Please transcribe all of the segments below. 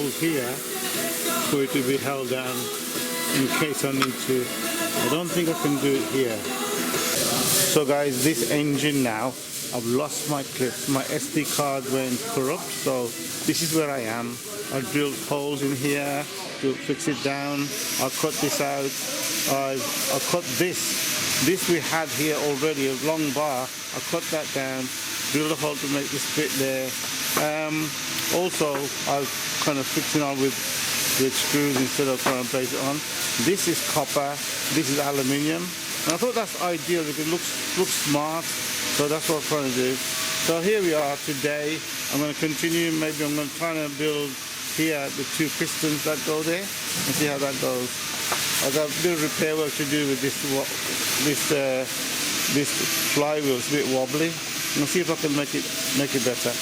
holes here for it to be held down in case I need to. I don't think I can do it here. So guys, this engine now, I've lost my clips. My SD card went corrupt, so this is where I am. I drilled holes in here to fix it down. I cut this out. I cut this. This we had here already, a long bar. I cut that down, drilled a hole to make this fit there. Also, I was kind of fixing on with screws instead of trying to place it on. This is copper, this is aluminium. And I thought that's ideal because it looks smart. So that's what I'm trying to do. So here we are today. I'm going to continue. Maybe I'm going to try and build here the two pistons that go there and see how that goes. I've got a bit of repair work to do with this flywheel. It's a bit wobbly. I'll see if I can make it better.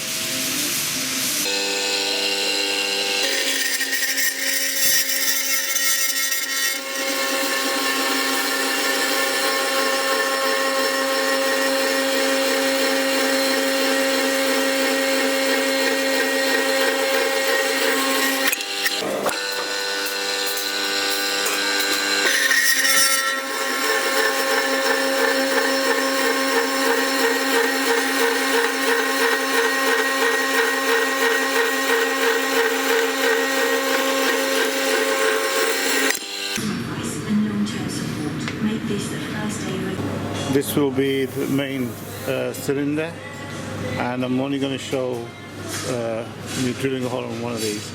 This will be the main cylinder, and I'm only going to show me drilling a hole in one of these.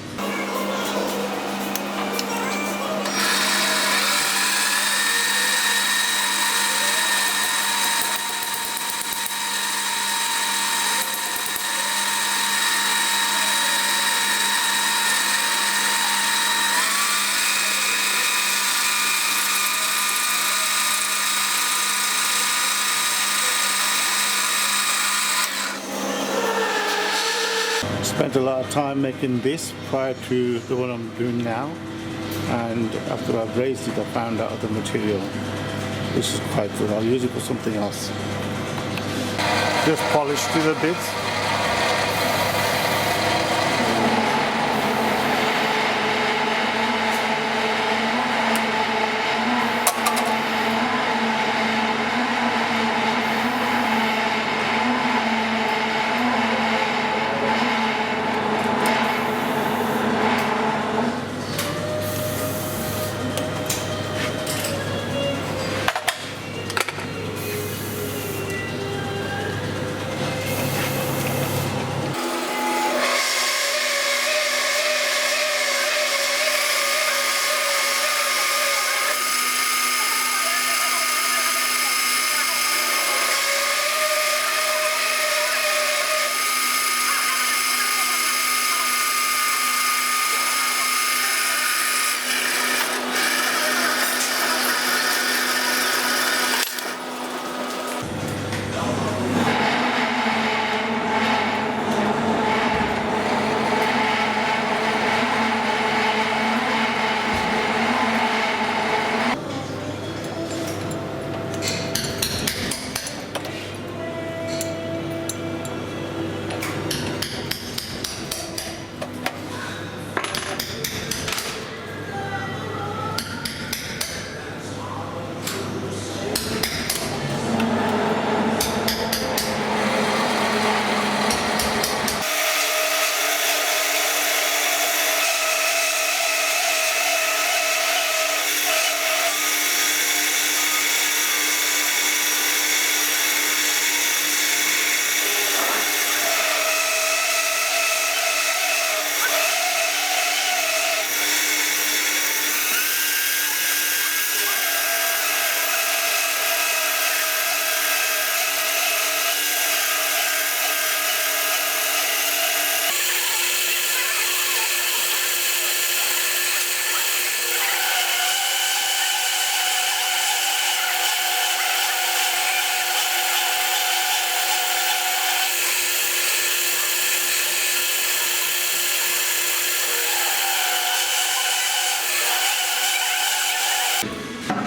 Spent a lot of time making this prior to the one I'm doing now, and after I've raised it I found out the material. This is quite good. I'll use it for something else. Just polished it a bit.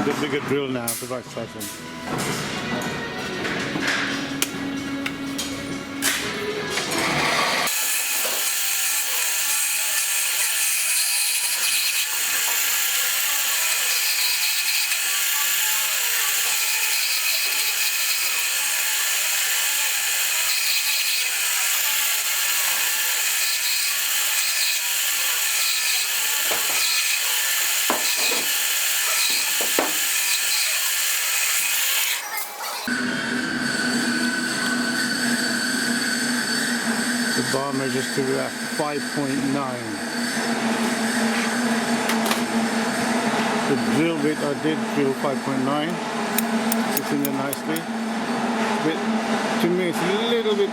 The bigger drill now, the right side one. The bar measures to about 5.9. The drill bit, I did drill 5.9. It's in there nicely. But to me it's a little bit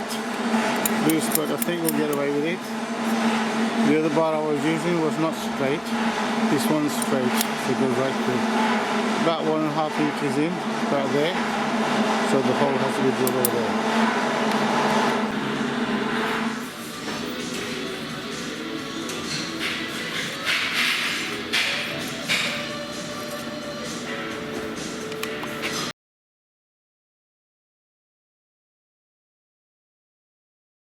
loose, but I think we'll get away with it. The other bar I was using was not straight. This one's straight, so it goes right through. About 1.5 inches in, about there. So the hole has to be drilled over there.